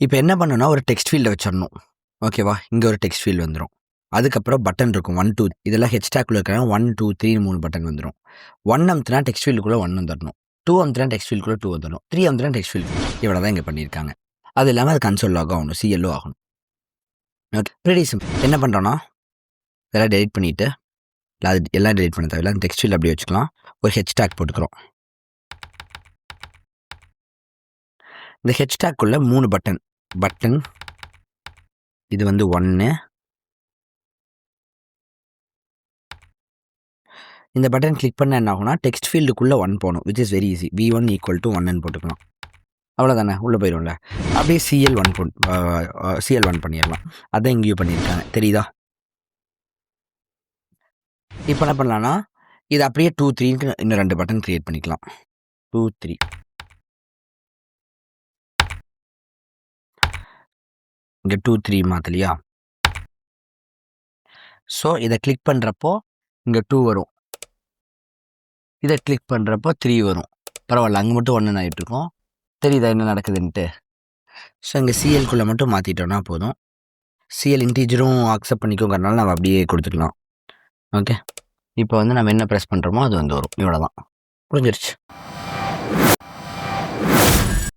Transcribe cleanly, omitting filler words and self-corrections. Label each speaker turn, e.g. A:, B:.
A: இப்போ என்ன பண்ணணும்னா ஒரு டெக்ஸ்ட் ஃபீல்டை வச்சிடணும். ஓகேவா? இங்கே ஒரு டெக்ஸ்ட் ஃபீல்டு வந்துடும். அதுக்கப்புறம் பட்டன் இருக்கும் 1 2 இதெல்லாம் ஹெச்டாக்குள்ள இருக்கிற 1 2 3 3 பட்டன் வந்துடும். 1 அமுத்துனா டெக்ஸ்ட் ஃபீல்டுக்குள்ளே 1 வந்துடணும். 2 அமுத்துனா டெக்ஸ்ட் ஃபீல்டுக்குள்ளே 2 வந்துடும். 3 அமுத்துனா டெக்ஸ்ட் ஃபீல்டு. இவ்வளோ தான் இங்கே பண்ணியிருக்காங்க. அது இல்லாமல் அது கன்சோல் லாக் ஆகணும், சிஎல்ஓ ஆகணும். Okay, pretty simple. என்ன பண்ணுறோன்னா இதெல்லாம் டெலிட் பண்ணிவிட்டு, இல்லை அது எல்லாம் டெலிட் பண்ண தேவையில்ல, அந்த டெக்ஸ்ட் ஃபீல்டு அப்படியே வச்சுக்கலாம். ஒரு ஹெச்டாக் போட்டுக்கிறோம். இந்த ஹெச்டாக்குள்ளே 3 பட்டன் இது வந்து 1. இந்த பட்டன் கிளிக் பண்ண என்ன ஆகும்னா டெக்ஸ்ட் ஃபீல்டுக்குள்ளே 1 போகணும், which is very easy. v1 = 1ன்னு போட்டுக்கலாம். அவ்வளோதானே, உள்ளே போயிடும்ல. அப்படியே சிஎல்1 பண்ணிடலாம். அதான் இங்கேயும் பண்ணியிருக்காங்க, தெரியுதா? இப்போ என்ன பண்ணலான்னா இது அப்படியே 2 3க்கு இன்னும் 2 பட்டன் க்ரியேட் பண்ணிக்கலாம். 2 3 இங்கே 2 3 மாற்றலையா? ஸோ இதை கிளிக் பண்ணுறப்போ இங்கே 2 வரும், இதை கிளிக் பண்ணுறப்போ 3 வரும். பரவாயில்ல, அங்கே மட்டும் 1 ஆகிட்டுருக்கோம். தெரியுதா என்ன நடக்குதுன்ட்டு? ஸோ இங்கே சிஎல்குள்ளே மட்டும் மாற்றிட்டோன்னா போதும். சிஎல் இன்டீஜரும் அக்செப்ட் பண்ணிக்கோங்கிறனால நம்ம அப்படியே கொடுத்துக்கலாம். ஓகே, இப்போ வந்து நம்ம என்ன ப்ரெஸ் பண்ணுறோமோ அது வந்து வரும். இவ்வளோ தான், புரிஞ்சிருச்சு.